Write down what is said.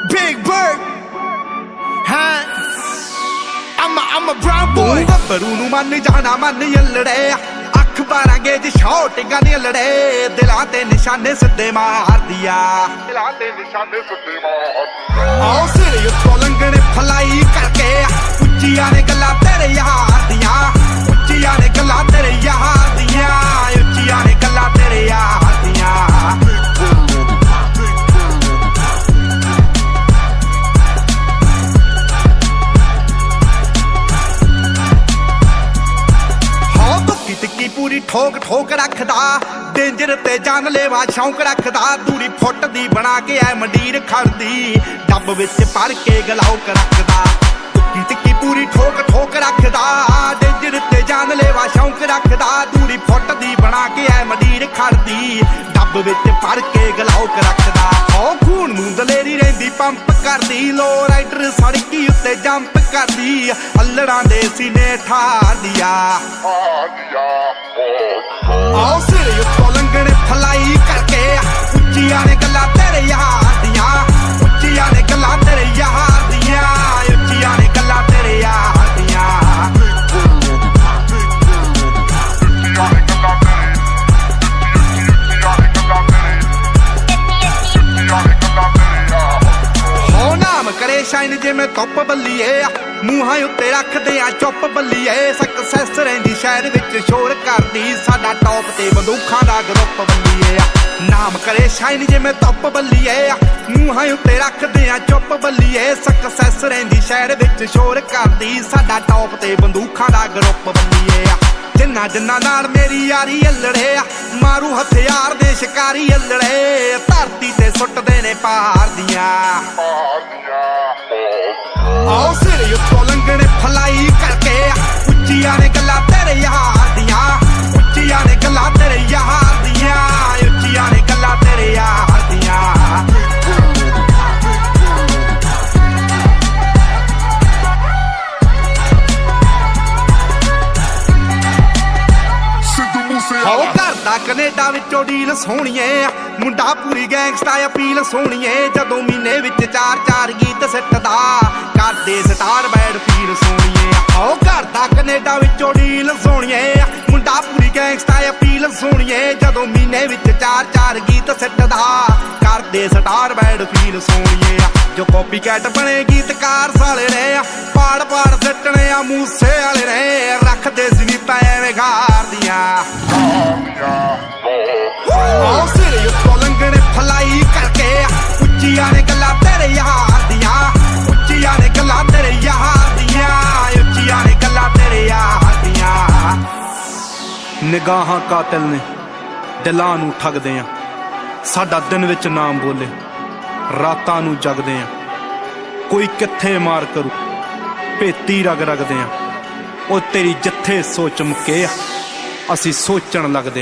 Big Bird, huh? I'm a brown boy. ਗੱਭਰੂ ਨੂੰ ਮੰਨ ਜਾਣਾ ਮੰਨ ਯੱਲੜੇ ਅੱਖ 12 ਗੇਜ ਸ਼ਾਟ ਗਨ ਯੱਲੜੇ ਦਿਲਾਂ ਤੇ ਨਿਸ਼ਾਨੇ ਸਿੱਧੇ ਮਾਰਦੀਆ ਆਓ ਸਿਰ ਉੱਤੋਂ ਲੰਘਣੇ ਫਲਾਈ ਕਰਕੇ ਉੱਚੀਆਂ ਨੇ ਗੱਲਾਂ ਤੇਰੇ ਯਾਰ ਦੀਆਂ ਉੱਚੀਆਂ ਨੇ ਗੱਲਾਂ ਤੇਰੇ ਯਾਰ ਦੀਆਂ ਉੱਚੀਆਂ ਨੇ ਗੱਲਾਂ ਤੇਰੇ ਯਾਰ ਦੀਆਂ ਟਿੱਕੀ ਪੂਰੀ ਠੋਕ ਠੋਕ ਰੱਖਦਾ ਡੇਂਜਰ ਤੇ ਜਾਨਲੇਵਾ ਸ਼ੌਂਕ ਰੱਖਦਾ ਦੂਰੀ ਫੁੱਟ ਦੀ ਬਣਾ ਕੇ ਐ ਮੰਡੀਰ ਖੜਦੀ ਡੱਬ ਵਿੱਚ ਭਰ ਕੇ ਗਲਾਉਕ ਰੱਖਦਾ ਟਿੱਕੀ ਪੂਰੀ ਠੋਕ ਠੋਕ ਰੱਖਦਾ ਡੇਂਜਰ ਤੇ ਜਾਨਲੇਵਾ ਸ਼ੌਂਕ ਰੱਖਦਾ ਦੂਰੀ ਫੁੱਟ ਦੀ ਬਣਾ ਕੇ ਐ ਮੰਡੀਰ ਖੜਦੀ ਡੱਬ ਵਿੱਚ ਭਰ ਕੇ ਗਲਾਉਕ ਰੱਖਦਾ ਹੋ ਖੂਨ ਨੂੰ ਦਲੇਰੀ ਰਹਿੰਦੀ ਪੰਪ ਕਰਦੀ ਲੋ ਰਾਈਡਰ ਸੜਕੀ ਉੱਤੇ ਜੰਪ ਕਰਦੀ ਅੱਲੜਾਂ ਦੇ ਸੀਨੇ ਠਾਰਦੀਆ ਆਓ ਸਿਰ ਉੱਤੋਂ ਲੰਘਣੇ ਫਲਾਈ ਕਰਕੇ ਉੱਚੀਆਂ ਨੇ ਗੱਲਾਂ ਤੇਰੇ ਯਾਰ ਦੀਆਂ ਉੱਚੀਆਂ ਨੇ ਗੱਲਾਂ ਤੇਰੇ ਯਾਰ ਦੀਆਂ ਉੱਚੀਆਂ ਨੇ ਗੱਲਾਂ ਤੇਰੇ ਯਾਰ ਦੀਆਂ ਹੋ ਨਾਮ ਕਰੇ ਸ਼ਾਈਨ ਜਿਵੇਂ ਧੁੱਪ ਬੱਲੀਏ ਮੂੰਹਾਂ ਉੱਤੇ ਰੱਖਦੇ ਆ ਚੁੱਪ ਬੱਲੀਏ ਸਕਸੈਸ ਰਹਿੰਦੀ ਸ਼ਹਿਰ ਵਿੱਚ ਸ਼ੋਰ ਕਰਦੀ ਸਾਡਾ ਟੌਪ ਤੇ ਬੰਦੂਖਾਂ ਦਾ ਗਰੁੱਪ ਬੱਲੀਏ ਨਾਮ ਕਰੇ ਸ਼ਾਈਨ ਜਿਵੇਂ ਧੁੱਪ ਬੱਲੀਏ ਮੂੰਹਾਂ ਉੱਤੇ ਰੱਖਦੇ ਆ ਚੁੱਪ ਬੱਲੀਏ ਸਕਸੈਸ ਰਹਿੰਦੀ ਸ਼ਹਿਰ ਵਿੱਚ ਸ਼ੋਰ ਕਰਦੀ ਸਾਡਾ ਟੌਪ ਤੇ ਬੰਦੂਖਾਂ ਦਾ ਗਰੁੱਪ ਬੱਲੀਏ ਜਿੰਨਾ ਜਿੰਨਾ ਨਾਲ ਮੇਰੀ ਯਾਰੀ ਅੱਲੜੇ ਮਾਰੂ ਹਥਿਆਰ ਦੇ ਸ਼ਿਕਾਰੀ ਅੱਲੜੇ ਧਰਤੀ ਤੇ ਸੁੱਟਦੇ ਨੇ ਪਾਰ ਦੀਆਂ ਆਓ ਸਿਰ ਉੱਤੋਂ ਲੰਘਣੇ ਫਲਾਈ ਕਰਕੇ ਉੱਚੀਆਂ ਨੇ ਗੱਲਾਂ ਤੇਰੇ ਯਾਰ ਦੀਆਂ ਉੱਚੀਆਂ ਨੇ ਗੱਲਾਂ ਤੇਰੇ ਯਾਰ ਦੀਆਂ ਉੱਚੀਆਂ ਨੇ ਗੱਲਾਂ ਤੇਰੇ ਯਾਰ ਦੀਆਂ ਹੋ ਕਰਦਾ ਕੈਨੇਡਾ ਵਿੱਚੋਂ ਡੀਲ ਸੋਹਣੀਏ ਮੁੰਡਾ ਪੂਰੀ ਗੈਂਗਸਟਾ ਅਪੀਲ ਸੋਹਣੀਏ ਜਦੋਂ ਮਹੀਨੇ ਵਿੱਚ 4-4 ਗੀਤ ਸਿੱਟਦਾ ਕਰਦੇ ਸਟਾਰ ਬੈਡ ਫੀਲ ਸੋਹਣੀਏ ਹੋ ਕਰਦਾ ਕੈਨੇਡਾ ਵਿੱਚੋਂ ਡੀਲ ਸੋਹਣੀਏ ਮੁੰਡਾ ਪੂਰੀ ਗੈਂਗਸਟਾ ਅਪੀਲ ਸੋਹਣੀਏ ਜਦੋਂ ਮਹੀਨੇ ਵਿੱਚ 4-4 ਗੀਤ ਸਿੱਟਦਾ ਕਰਦੇ ਸਟਾਰ ਬੈਡ ਫੀਲ ਸੋਹਣੀਏ ਜੋ ਕਾਪੀ ਕੈਟ ਬਣੇ ਗੀਤਕਾਰ ਸਾਲੇ ਨੇ ਪਾੜ ਪਾੜ ਸਿੱਟਣੇ ਆ ਮੂਸੇ ਵਾਲੇ ਨੇ ਰੱਖਦੇ ਸੀ ਨੀ ਤਾਂ ਐਵੇਂ ਗਾਰਦੀਆਂ ਆਓ ਸਿਰ ਉੱਤੋਂ ਲੰਘਣੇ ਫਲਾਈ ਕਰਕੇ ਉੱਚੀਆਂ ਨੇ ਗੱਲਾਂ ਤੇਰੇ ਯਾਰ ਦੀਆਂ ਉੱਚੀਆਂ ਨੇ ਗੱਲਾਂ ਤੇਰੇ ਯਾਰ ਦੀਆਂ ਉੱਚੀਆਂ ਨੇ ਗੱਲਾਂ ਤੇਰੇ ਯਾਰ ਦੀਆਂ ਨਿਗਾਹਾਂ ਕਾਤਿਲ ਨੇ ਦਿਲਾਂ ਨੂੰ ਠੱਗਦੇ ਆ ਸਾਡਾ ਦਿਨ ਵਿੱਚ ਨਾਮ ਬੋਲੇ ਰਾਤਾਂ ਨੂੰ ਜਗਦੇ ਆ ਕੋਈ ਕਿੱਥੇ ਮਾਰ ਕਰੂ ਭੇਤੀ ਰਗ ਰਗਦੇ ਆ ਉਹ ਤੇਰੀ ਜਿੱਥੇ ਸੋਚ ਮੁੱਕੇ ਆ ਅਸੀਂ ਸੋਚਣ ਲੱਗਦੇ